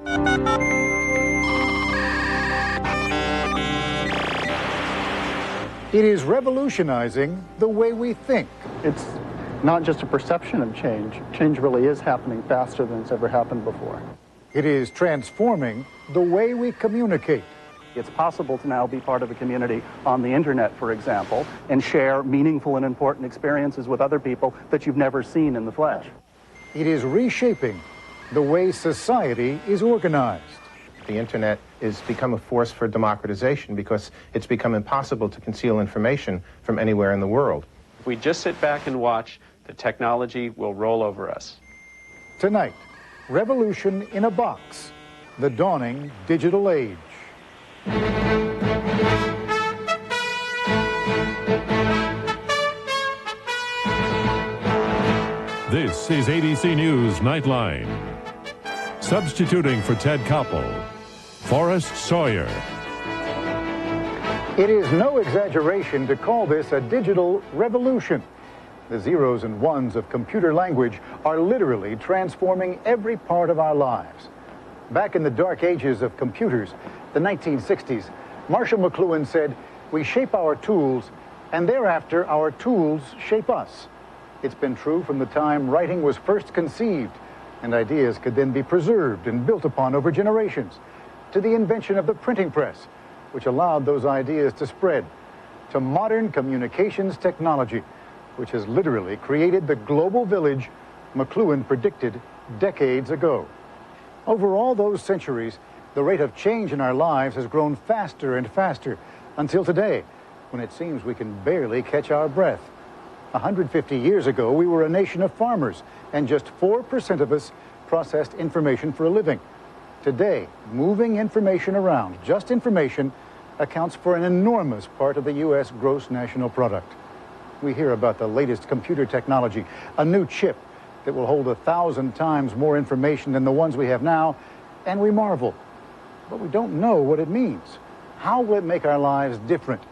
It is revolutionizing the way we think. It's not just a perception of change. Change really is happening faster than it's ever happened before. It is transforming the way we communicate. It's possible to now be part of a community on the internet, for example, and share meaningful and important experiences with other people that you've never seen in the flesh. It is reshaping the way society is organized. The internet has become a force for democratization because it's become impossible to conceal information from anywhere in the world. If we just sit back and watch, the technology will roll over us. Tonight, revolution in a box, the dawning digital age. This is ABC News Nightline. Substituting for Ted Koppel, Forrest Sawyer. It is no exaggeration to call this a digital revolution. The zeros and ones of computer language are literally transforming every part of our lives. Back in the dark ages of computers, the 1960s, Marshall McLuhan said, "We shape our tools, and thereafter our tools shape us." It's been true from the time writing was first conceived, and ideas could then be preserved and built upon over generations, to the invention of the printing press, which allowed those ideas to spread, to modern communications technology, which has literally created the global village McLuhan predicted decades ago. Over all those centuries, the rate of change in our lives has grown faster and faster, until today, when it seems we can barely catch our breath. 150 years ago, we were a nation of farmers, and just 4% of us processed information for a living. Today, moving information around, just information, accounts for an enormous part of the U.S. gross national product. We hear about the latest computer technology, a new chip that will hold 1,000 times more information than the ones we have now, and we marvel. But we don't know what it means. How will it make our lives different?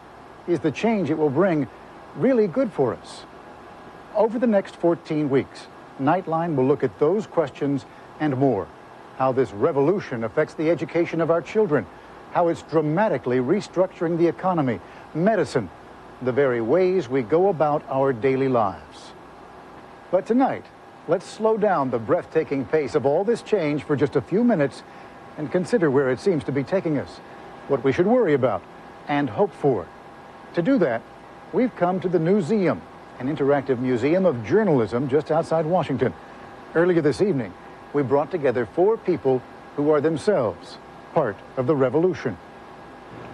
Is the change it will bring really good for us? Over the next 14 weeks, Nightline will look at those questions and more. How this revolution affects the education of our children, how it's dramatically restructuring the economy, medicine, the very ways we go about our daily lives. But tonight, let's slow down the breathtaking pace of all this change for just a few minutes and consider where it seems to be taking us, what we should worry about and hope for. To do that, we've come to the Newseum, an interactive museum of journalism just outside Washington. Earlier this evening, we brought together 4 people who are themselves part of the revolution.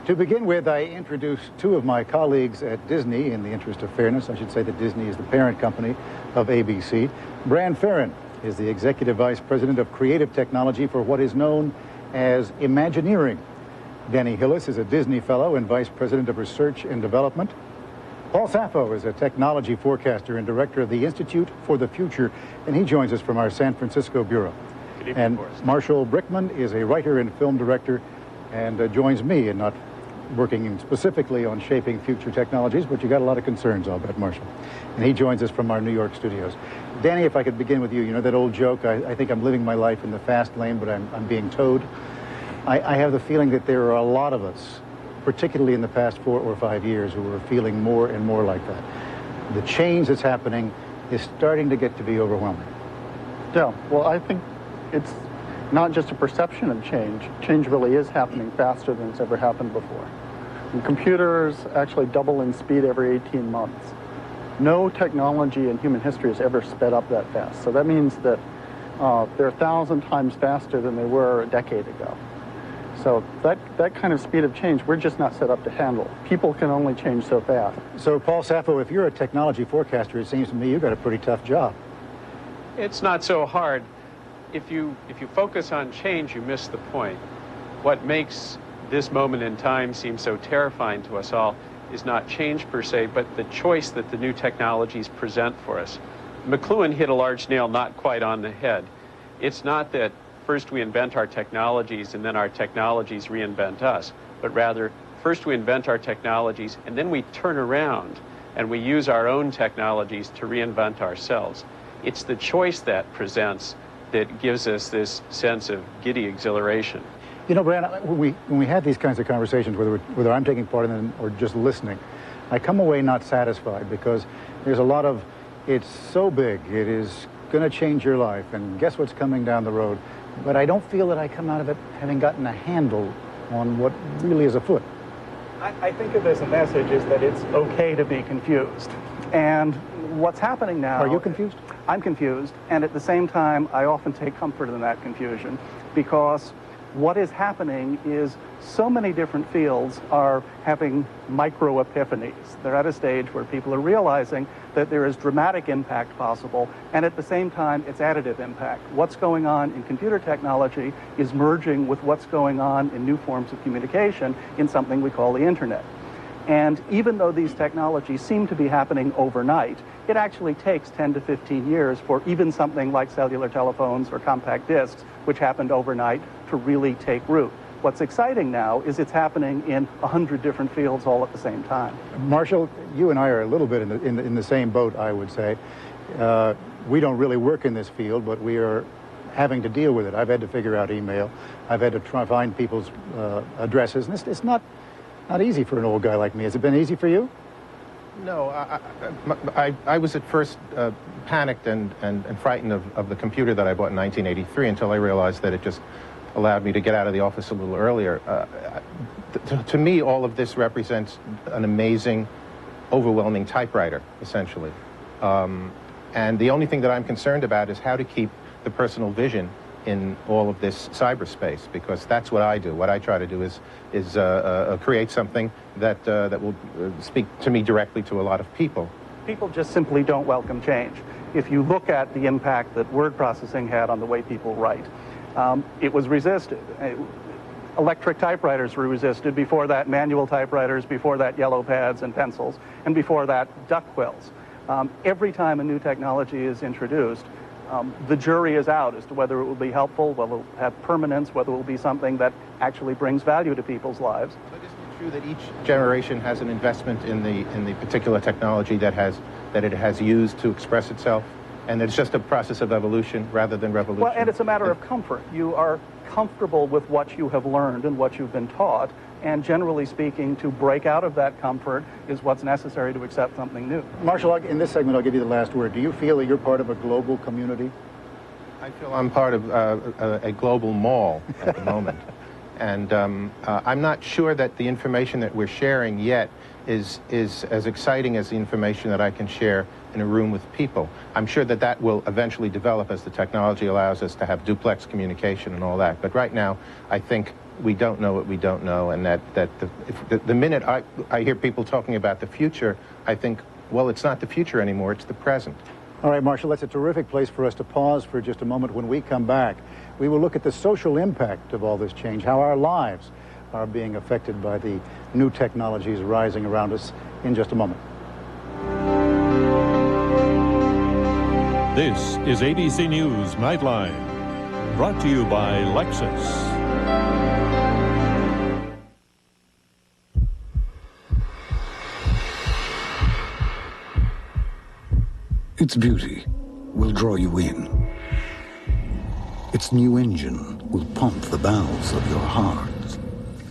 To begin with, I introduce 2 of my colleagues at Disney. In the interest of fairness, I should say that Disney is the parent company of ABC. Bran Farron is the Executive Vice President of Creative Technology for what is known as Imagineering. Danny Hillis is a Disney Fellow and Vice President of Research and Development. Paul Sappho is a technology forecaster and director of the Institute for the Future, and he joins us from our San Francisco bureau. Good evening, and Forrest. Marshall Brickman is a writer and film director and joins me in not working specifically on shaping future technologies, but you got a lot of concerns, I'll bet, Marshall. And he joins us from our New York studios. Danny, if I could begin with you, you know that old joke, I think I'm living my life in the fast lane, but I'm being towed. I have the feeling that there are a lot of us, particularly in the past 4 or 5 years, who are feeling more and more like that. The change that's happening is starting to get to be overwhelming. Yeah, well, I think it's not just a perception of change. Change really is happening faster than it's ever happened before. And computers actually double in speed every 18 months. No technology in human history has ever sped up that fast. So that means that they're 1,000 times faster than they were a decade ago. So that kind of speed of change, we're just not set up to handle. People can only change so fast. So, Paul Sappho, if you're a technology forecaster, it seems to me you've got a pretty tough job. It's not so hard. If you focus on change, you miss the point. What makes this moment in time seem so terrifying to us all is not change per se, but the choice that the new technologies present for us. McLuhan hit a large nail not quite on the head. It's not that first we invent our technologies and then our technologies reinvent us, but rather first we invent our technologies and then we turn around and we use our own technologies to reinvent ourselves. It's the choice that presents that gives us this sense of giddy exhilaration. You know, Brian, when we have these kinds of conversations, whether I'm taking part in them or just listening, I come away not satisfied because there's a lot of, it's so big, it is going to change your life, and guess what's coming down the road? But I don't feel that I come out of it having gotten a handle on what really is afoot. I think of it as a message is that it's okay to be confused. And what's happening now... Are you confused? I'm confused, and at the same time, I often take comfort in that confusion, because what is happening is so many different fields are having micro epiphanies. They're at a stage where people are realizing that there is dramatic impact possible, and at the same time, it's additive impact. What's going on in computer technology is merging with what's going on in new forms of communication in something we call the internet. And even though these technologies seem to be happening overnight, it actually takes 10 to 15 years for even something like cellular telephones or compact discs, which happened overnight, to really take root. What's exciting now is it's happening in 100 different fields all at the same time. Marshall, you and I are a little bit in the same boat, I would say. We don't really work in this field, but we are having to deal with it. I've had to figure out email. I've had to try to find people's addresses, and it's not easy for an old guy like me. Has it been easy for you? No, I was at first panicked and frightened of the computer that I bought in 1983 until I realized that it just allowed me to get out of the office a little earlier. To me, all of this represents an amazing, overwhelming typewriter, essentially. And the only thing that I'm concerned about is how to keep the personal vision in all of this cyberspace, because that's what I do. What I try to do is create something that will speak to me directly to a lot of people. People just simply don't welcome change. If you look at the impact that word processing had on the way people write, it was resisted. Electric typewriters were resisted. Before that, manual typewriters. Before that, yellow pads and pencils. And before that, duck quills. Every time a new technology is introduced, the jury is out as to whether it will be helpful, whether it will have permanence, whether it will be something that actually brings value to people's lives. But isn't it true that each generation has an investment in the particular technology that it has used to express itself, and it's just a process of evolution rather than revolution? Well, and it's a matter of comfort. You are comfortable with what you have learned and what you've been taught, and generally speaking, to break out of that comfort is what's necessary to accept something new. Marshall, in this segment, I'll give you the last word. Do you feel that you're part of a global community? I feel I'm part of a global mall at the moment. And I'm not sure that the information that we're sharing yet is as exciting as the information that I can share in a room with people. I'm sure that that will eventually develop as the technology allows us to have duplex communication and all that. But right now, I think we don't know what we don't know, and that the minute I hear people talking about the future, I think, well, it's not the future anymore, it's the present. All right, Marshall, that's a terrific place for us to pause for just a moment. When we come back, we will look at the social impact of all this change, how our lives are being affected by the new technologies rising around us in just a moment. This is ABC News Nightline, brought to you by Lexus. Its beauty will draw you in. Its new engine will pump the bowels of your heart.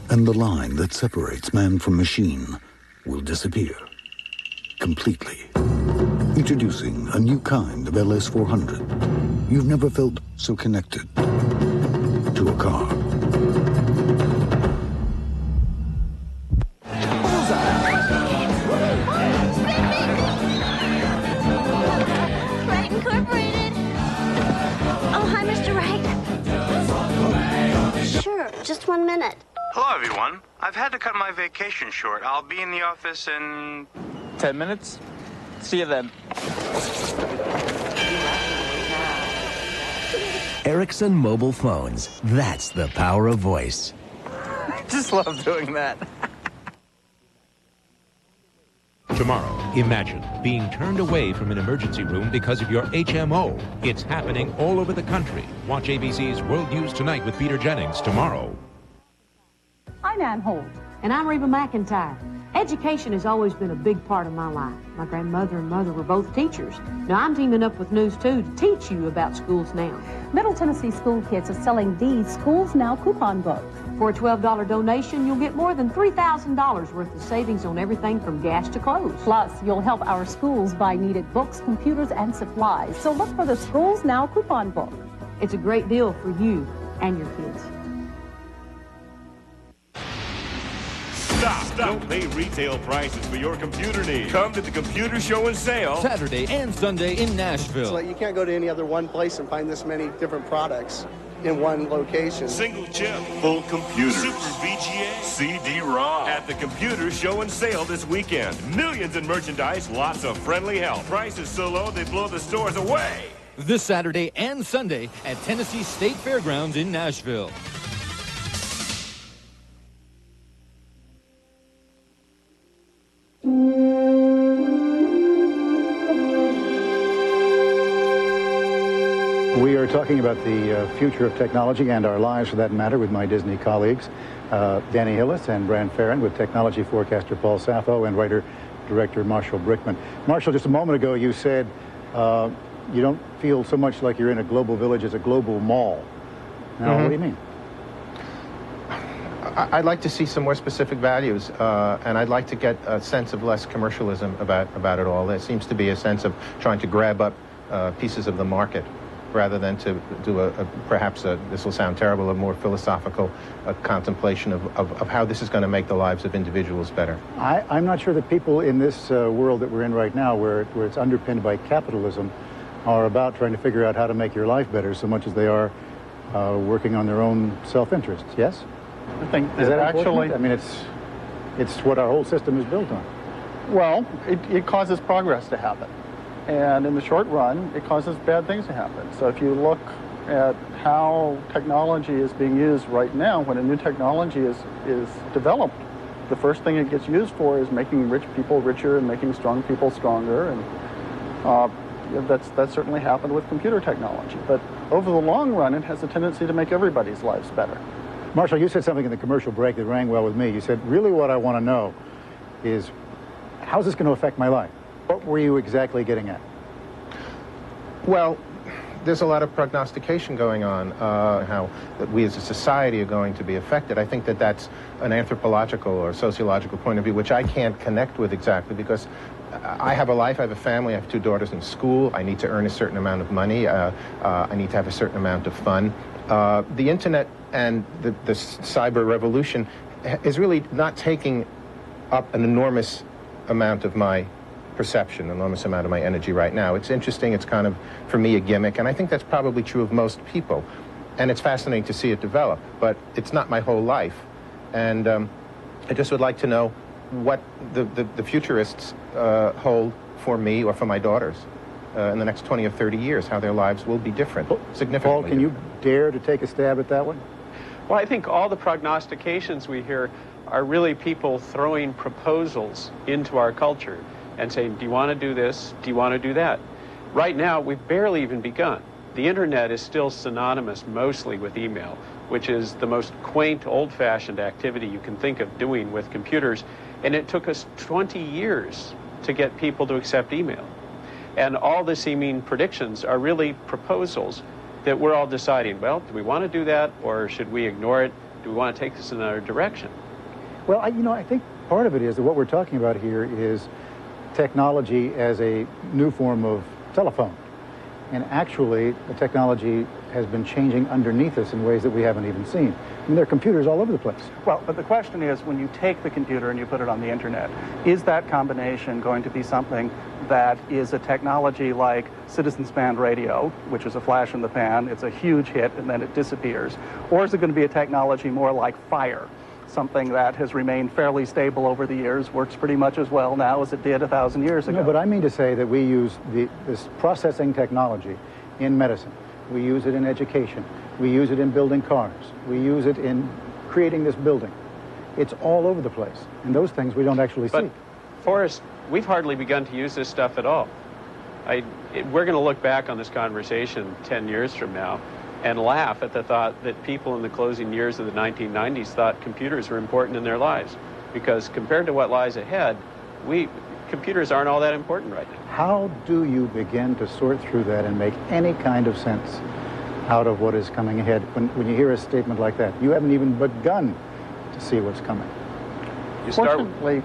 And the line that separates man from machine will disappear completely. Introducing a new kind of LS400. You've never felt so connected to a car. Just 1 minute. Hello, everyone. I've had to cut my vacation short. I'll be in the office in 10 minutes. See you then. Ericsson mobile phones. That's the power of voice. I just love doing that. Tomorrow, imagine being turned away from an emergency room because of your HMO. It's happening all over the country. Watch ABC's World News Tonight with Peter Jennings tomorrow. I'm Ann Holt. And I'm Reba McEntire. Education has always been a big part of my life. My grandmother and mother were both teachers. Now I'm teaming up with News 2 to teach you about Schools Now. Middle Tennessee School Kids are selling these Schools Now coupon books. For a $12 donation, you'll get more than $3,000 worth of savings on everything from gas to clothes. Plus, you'll help our schools buy needed books, computers, and supplies. So look for the Schools Now coupon book. It's a great deal for you and your kids. Stop. Don't pay retail prices for your computer needs. Come to the Computer Show and Sale Saturday and Sunday in Nashville. So you can't go to any other one place and find this many different products in one location. Single chip, full computer, Super VGA, CD-ROM. At the Computer Show and Sale this weekend. Millions in merchandise, lots of friendly help. Prices so low they blow the stores away. This Saturday and Sunday at Tennessee State Fairgrounds in Nashville. We are talking about the future of technology and our lives, for that matter, with my Disney colleagues, Danny Hillis and Bran Farron, with technology forecaster Paul Sappho and writer-director Marshall Brickman. Marshall, just a moment ago you said you don't feel so much like you're in a global village as a global mall. Now, what do you mean? I'd like to see some more specific values, and I'd like to get a sense of less commercialism about it all. There seems to be a sense of trying to grab up pieces of the market, rather than to do perhaps this will sound terrible, a more philosophical contemplation of how this is going to make the lives of individuals better. I'm not sure that people in this world that we're in right now, where it's underpinned by capitalism, are about trying to figure out how to make your life better so much as they are working on their own self-interests. Yes? I think is that actually... I mean, it's what our whole system is built on. Well, it causes progress to happen. And in the short run, it causes bad things to happen. So if you look at how technology is being used right now, when a new technology is developed, the first thing it gets used for is making rich people richer and making strong people stronger. And that's certainly happened with computer technology. But over the long run, it has a tendency to make everybody's lives better. Marshall, you said something in the commercial break that rang well with me. You said, really what I want to know is, how's this going to affect my life? What were you exactly getting at? Well, there's a lot of prognostication going on, how that we as a society are going to be affected. I think that that's an anthropological or sociological point of view, which I can't connect with exactly, because I have a life, I have a family, I have 2 daughters in school, I need to earn a certain amount of money, I need to have a certain amount of fun. The internet and the cyber revolution is really not taking up an enormous amount of my perception, an enormous amount of my energy right now. It's interesting, it's kind of, for me, a gimmick, and I think that's probably true of most people. And it's fascinating to see it develop, but it's not my whole life. And I just would like to know what the futurists hold for me or for my daughters in the next 20 or 30 years, how their lives will be different, significantly. Paul, can you dare to take a stab at that one? Well, I think all the prognostications we hear are really people throwing proposals into our culture and saying, do you want to do this? Do you want to do that? Right now, we've barely even begun. The internet is still synonymous mostly with email, which is the most quaint, old-fashioned activity you can think of doing with computers. And it took us 20 years to get people to accept email. And all the seeming predictions are really proposals that we're all deciding, well, do we want to do that, or should we ignore it? Do we want to take this in another direction? Well, I think part of it is that what we're talking about here is technology as a new form of telephone. And actually, the technology has been changing underneath us in ways that we haven't even seen. I mean, there are computers all over the place. Well, but the question is, when you take the computer and you put it on the internet, is that combination going to be something that is a technology like Citizens Band Radio, which is a flash in the pan, it's a huge hit, and then it disappears? Or is it going to be a technology more like fire, something that has remained fairly stable over the years, works pretty much as well now as it did 1,000 years ago? No, but I mean to say that we use this processing technology in medicine. We use it in education. We use it in building cars. We use it in creating this building. It's all over the place. And those things we don't actually see. Forrest, we've hardly begun to use this stuff at all. We're going to look back on this conversation 10 years from now and laugh at the thought that people in the closing years of the 1990s thought computers were important in their lives. because compared to what lies ahead, computers aren't all that important right now. How do you begin to sort through that and make any kind of sense out of what is coming ahead when you hear a statement like that? You haven't even begun to see what's coming. Fortunately,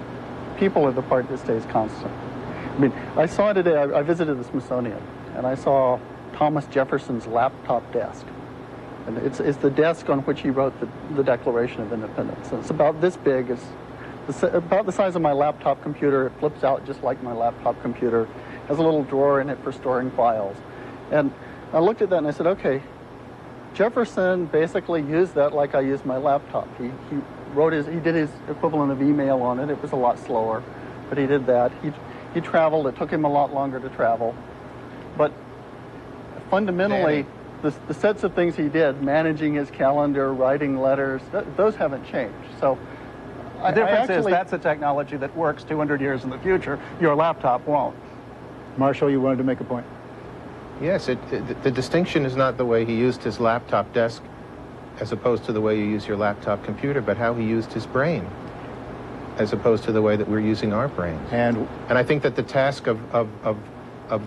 people are the part that stays constant. I mean, I saw today, I visited the Smithsonian, and I saw Thomas Jefferson's laptop desk. And it's the desk on which he wrote the Declaration of Independence. And it's about this big, it's about the size of my laptop computer. It flips out just like my laptop computer. Has a little drawer in it for storing files. And I looked at that and I said, okay, Jefferson basically used that like I use my laptop. He did his equivalent of email on it. It was a lot slower, but he did that. He traveled. It took him a lot longer to travel. But fundamentally, the sets of things he did, managing his calendar, writing letters, those haven't changed. So the difference is that's a technology that works 200 years in the future. Your laptop won't. Marshall, you wanted to make a point. Yes, the distinction is not the way he used his laptop desk as opposed to the way you use your laptop computer, but how he used his brain as opposed to the way that we're using our brains. And I think that the task of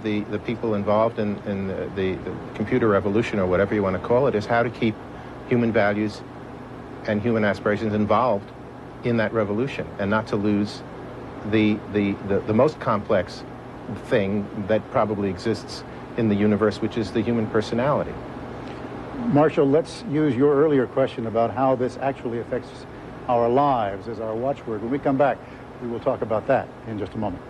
the people involved in the computer revolution, or whatever you want to call it, is how to keep human values and human aspirations involved in that revolution, and not to lose the most complex thing that probably exists in the universe, which is the human personality. Marshall, let's use your earlier question about how this actually affects our lives as our watchword. When we come back, we will talk about that in just a moment.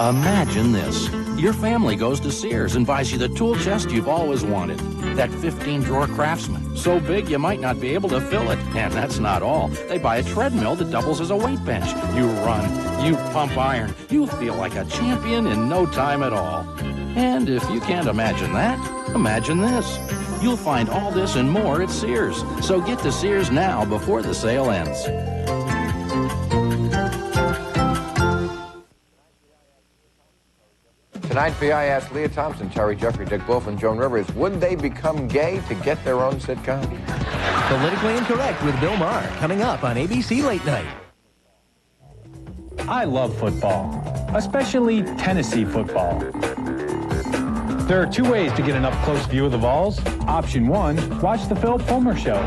Imagine this. Your family goes to Sears and buys you the tool chest you've always wanted. That 15-drawer Craftsman, so big you might not be able to fill it. And that's not all. They buy a treadmill that doubles as a weight bench. You run, you pump iron, you feel like a champion in no time at all. And if you can't imagine that, imagine this. You'll find all this and more at Sears. So get to Sears now before the sale ends. Tonight, VI asked Leah Thompson, Terry Jeffrey, Dick Wolf, and Joan Rivers, would they become gay to get their own sitcom? Politically Incorrect with Bill Maher, coming up on ABC Late Night. I love football, especially Tennessee football. There are two ways to get an up-close view of the Vols. Option one, watch the Phil Fulmer Show.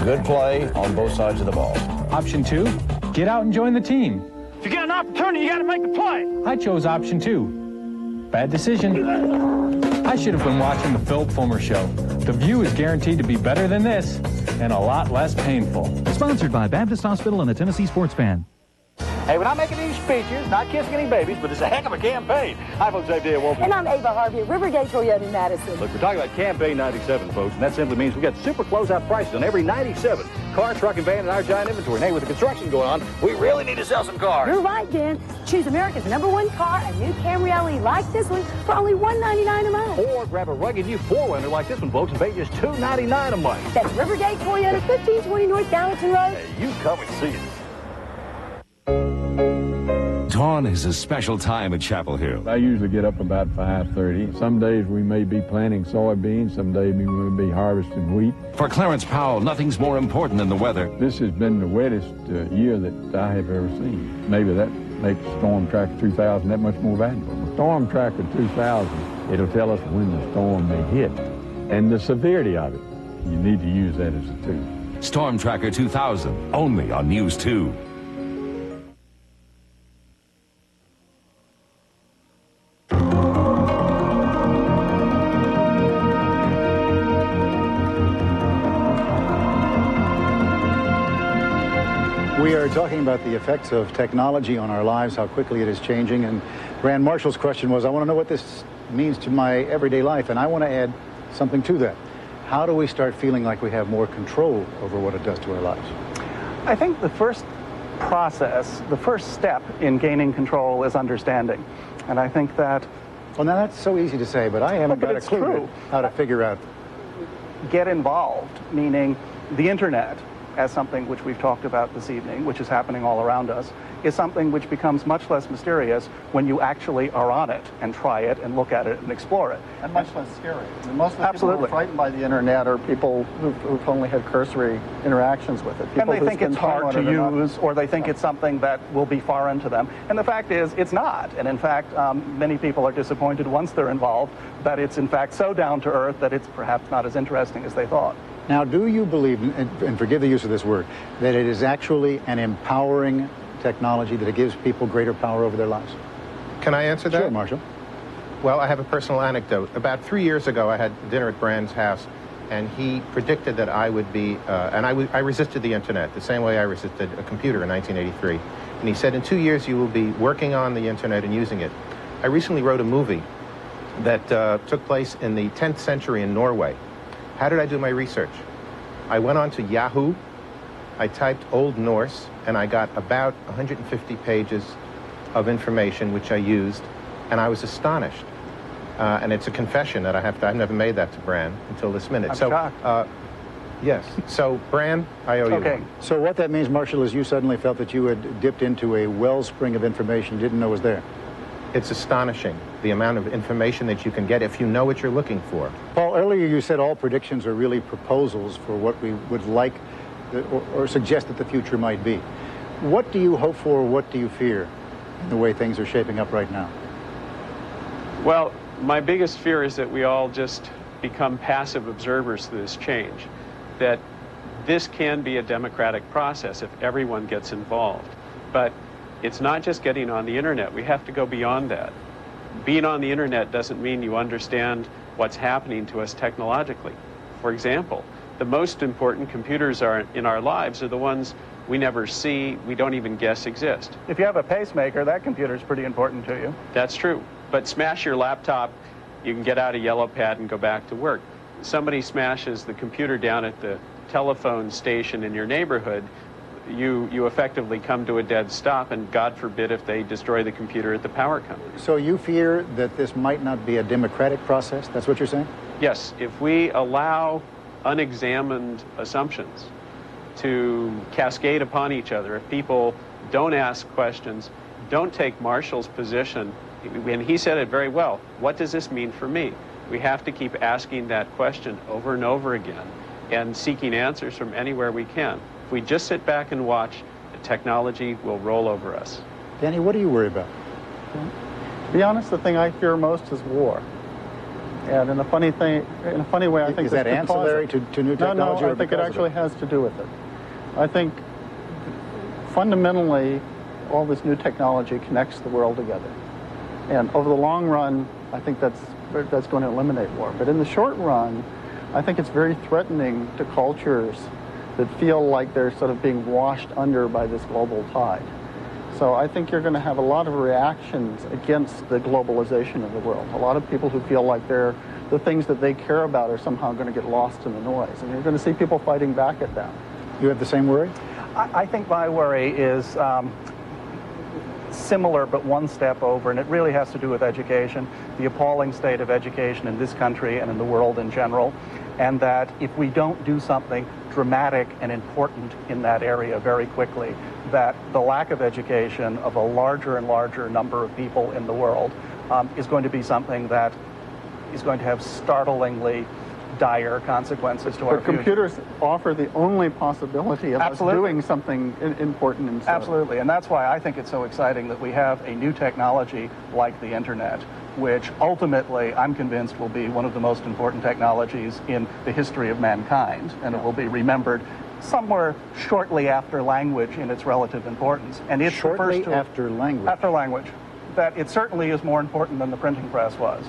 Good play on both sides of the ball. Option two, get out and join the team. If you get an opportunity, you got to make the play. I chose option two. Bad decision. I should have been watching the Phil Fulmer Show. The view is guaranteed to be better than this and a lot less painful. Sponsored by Baptist Hospital and the Tennessee Sports Fan. Hey, we're not making any speeches, not kissing any babies, but it's a heck of a campaign. Hi, folks. I'm Dave Wolf. And I'm Ava Harvey at Rivergate Toyota in Madison. Look, we're talking about Campaign 97, folks, and that simply means we got super closeout prices on every 97 car, truck, and van in our giant inventory. And hey, with the construction going on, we really need to sell some cars. You're right, Dan. Choose America's #1 car, a new Camry LE like this one, for only $199 a month. Or grab a rugged new 4-runner like this one, folks, and pay just $299 a month. That's Rivergate Toyota, 1520 North Gallatin Road. Hey, you come and see us. Dawn is a special time at Chapel Hill. I usually get up about 5:30. Some days we may be planting soybeans, some days we may be harvesting wheat. For Clarence Powell, nothing's more important than the weather. This has been the wettest year that I have ever seen. Maybe that makes Storm Tracker 2000 that much more valuable. Storm Tracker 2000, it'll tell us when the storm may hit and the severity of it. You need to use that as a tool. Storm Tracker 2000, only on News 2. We are talking about the effects of technology on our lives, how quickly it is changing. And Grand Marshall's question was, I want to know what this means to my everyday life. And I want to add something to that. how do we start feeling like we have more control over what it does to our lives? I think the first process, the first step in gaining control is understanding. And I think that... Well, now that's so easy to say, but I haven't got a clue how to figure out. Get involved, meaning the internet, as something which we've talked about this evening, which is happening all around us, is something which becomes much less mysterious when you actually are on it and try it and look at it and explore it. And much less scary. I mean, most of the people who are frightened by the internet are people who've only had cursory interactions with it. And they think it's hard to use, or they think it's something that will be foreign to them. And the fact is, it's not. And in fact, many people are disappointed once they're involved that it's in fact so down to earth that it's perhaps not as interesting as they thought. Now, do you believe, and forgive the use of this word, that it is actually an empowering technology, that it gives people greater power over their lives? Can I answer that? Sure, Marshall. Well, I have a personal anecdote. About 3 years ago, I had dinner at Brand's house, and he predicted that I would be, and I resisted the internet the same way I resisted a computer in 1983. And he said, in 2 years, you will be working on the internet and using it. I recently wrote a movie that took place in the 10th century in Norway. How did I do my research? I went on to Yahoo, I typed Old Norse, and I got about 150 pages of information which I used, and I was astonished. And it's a confession that I've never made that to Bran until this minute. I'm shocked. Yes. So, Bran, I owe you one. So what that means, Marshall, is you suddenly felt that you had dipped into a wellspring of information you didn't know was there. It's astonishing, the amount of information that you can get if you know what you're looking for. Paul, earlier you said all predictions are really proposals for what we would like or suggest that the future might be. What do you hope for, or what do you fear in the way things are shaping up right now? Well, my biggest fear is that we all just become passive observers to this change, that this can be a democratic process if everyone gets involved. But it's not just getting on the internet. We have to go beyond that. Being on the internet doesn't mean you understand what's happening to us technologically. For example, the most important computers in our lives are the ones we never see, we don't even guess exist. If you have a pacemaker, that computer is pretty important to you. That's true. But smash your laptop, you can get out a yellow pad and go back to work. Somebody smashes the computer down at the telephone station in your neighborhood, you effectively come to a dead stop, and God forbid if they destroy the computer at the power company. So you fear that this might not be a democratic process? That's what you're saying? Yes. If we allow unexamined assumptions to cascade upon each other, if people don't ask questions, don't take Marshall's position, and he said it very well, what does this mean for me? We have to keep asking that question over and over again and seeking answers from anywhere we can. If we just sit back and watch, the technology will roll over us. Danny, what do you worry about? To be honest, the thing I fear most is war. And in a funny way, I think is that ancillary to new technology? No, I think it actually has to do with it. I think fundamentally, all this new technology connects the world together. And over the long run, I think that's going to eliminate war. But in the short run, I think it's very threatening to cultures that feel like they're sort of being washed under by this global tide. So I think you're going to have a lot of reactions against the globalization of the world. A lot of people who feel like the things that they care about are somehow going to get lost in the noise. And you're going to see people fighting back at that. You have the same worry? I think my worry is similar but one step over, and it really has to do with education, the appalling state of education in this country and in the world in general, and that if we don't do something dramatic and important in that area very quickly, that the lack of education of a larger and larger number of people in the world is going to be something that is going to have startlingly dire consequences to our future. Computers offer the only possibility of us doing something important instead. Absolutely, and that's why I think it's so exciting that we have a new technology like the internet, which ultimately, I'm convinced, will be one of the most important technologies in the history of mankind, and it will be remembered somewhere shortly after language in its relative importance. And it's shortly after language? After language. That it certainly is more important than the printing press was.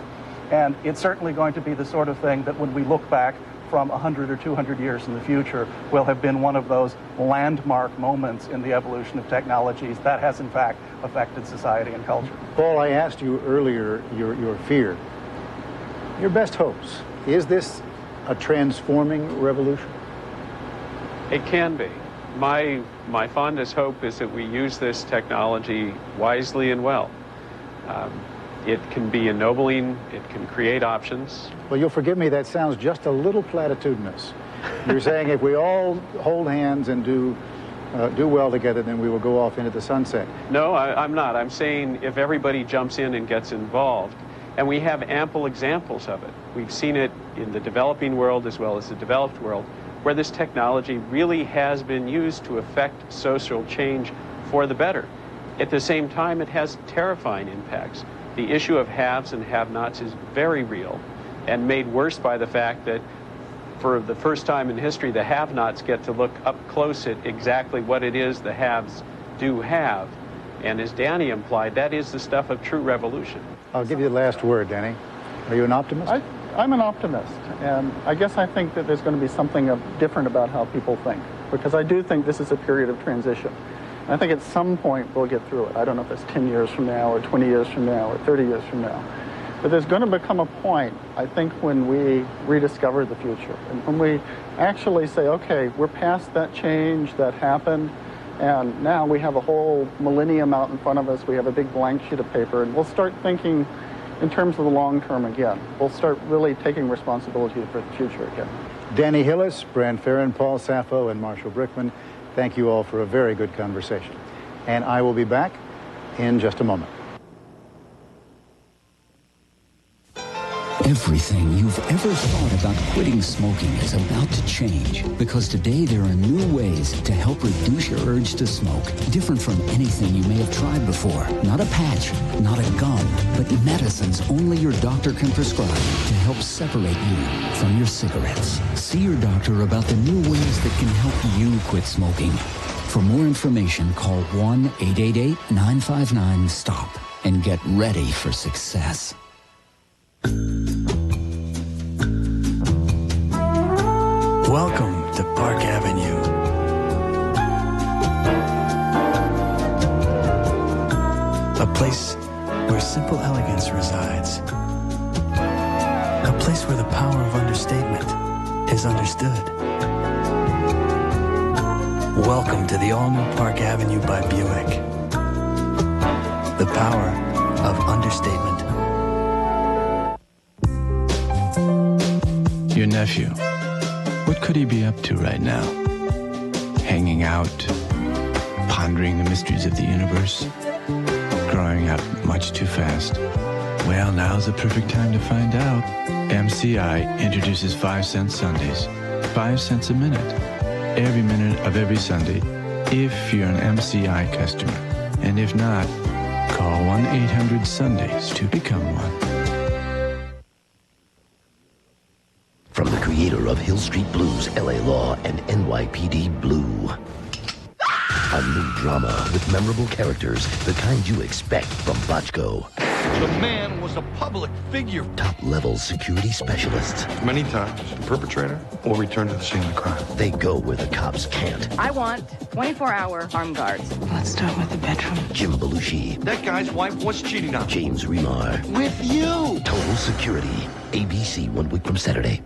And it's certainly going to be the sort of thing that when we look back from 100 or 200 years in the future will have been one of those landmark moments in the evolution of technologies that has in fact affected society and culture. Paul, I asked you earlier your fear. Your best hopes. Is this a transforming revolution? It can be. My fondest hope is that we use this technology wisely and well. It can be ennobling, it can create options. Well, you'll forgive me, that sounds just a little platitudinous. You're saying if we all hold hands and do well together, then we will go off into the sunset. No, I'm not. I'm saying if everybody jumps in and gets involved, and we have ample examples of it. We've seen it in the developing world as well as the developed world, where this technology really has been used to affect social change for the better. At the same time, it has terrifying impacts. The issue of haves and have-nots is very real and made worse by the fact that for the first time in history, the have-nots get to look up close at exactly what it is the haves do have. And as Danny implied, that is the stuff of true revolution. I'll give you the last word, Danny. Are you an optimist? I'm an optimist, and I guess I think that there's going to be something different about how people think, because I do think this is a period of transition. And I think at some point we'll get through it. I don't know if it's 10 years from now or 20 years from now or 30 years from now. But there's going to become a point, I think, when we rediscover the future. And when we actually say, okay, we're past that change that happened, and now we have a whole millennium out in front of us. We have a big blank sheet of paper, and we'll start thinking in terms of the long term again. We'll start really taking responsibility for the future again. Danny Hillis, Bran Farron, Paul Sappho, and Marshall Brickman, thank you all for a very good conversation. And I will be back in just a moment. Everything you've ever thought about quitting smoking is about to change, because today there are new ways to help reduce your urge to smoke, different from anything you may have tried before. Not a patch, not a gum, but medicines only your doctor can prescribe to help separate you from your cigarettes. See your doctor about the new ways that can help you quit smoking. For more information, call 1-888-959-STOP and get ready for success. Welcome to Park Avenue. A place where simple elegance resides. A place where the power of understatement is understood. Welcome to the all-new Park Avenue by Buick. The power of understatement. Your nephew. What could he be up to right now? Hanging out, pondering the mysteries of the universe, growing up much too fast. Well, now's the perfect time to find out. MCI introduces 5-cent Sundays. 5 cents a minute. Every minute of every Sunday, if you're an MCI customer. And if not, call 1-800-SUNDAYS to become one. From the creator of Hill Street Blues, LA Law, and NYPD Blue. A new drama with memorable characters, the kind you expect from Bochco. The man was a public figure. Top-level security specialists. Many times, the perpetrator will return to the scene of the crime. They go where the cops can't. I want 24-hour armed guards. Let's start with the bedroom. Jim Belushi. That guy's wife was cheating on him. James Remar. With you. Total Security. ABC 1 week from Saturday.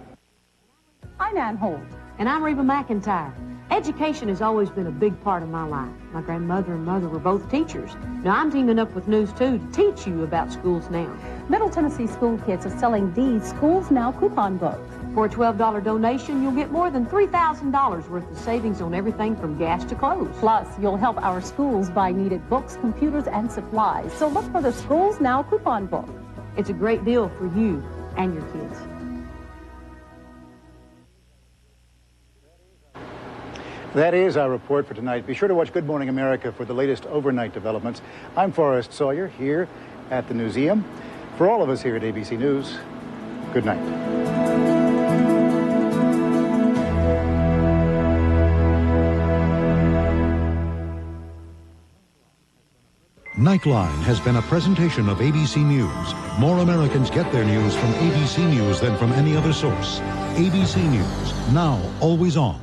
I'm Ann Holt. And I'm Reba McIntyre. Education has always been a big part of my life. My grandmother and mother were both teachers. Now I'm teaming up with News 2 to teach you about Schools Now. Middle Tennessee school kids are selling these Schools Now coupon books. For a $12 donation, you'll get more than $3,000 worth of savings on everything from gas to clothes. Plus, you'll help our schools buy needed books, computers, and supplies. So look for the Schools Now coupon book. It's a great deal for you and your kids. That is our report for tonight. Be sure to watch Good Morning America for the latest overnight developments. I'm Forrest Sawyer here at the Newseum. For all of us here at ABC News, good night. Nightline has been a presentation of ABC News. More Americans get their news from ABC News than from any other source. ABC News, now always on.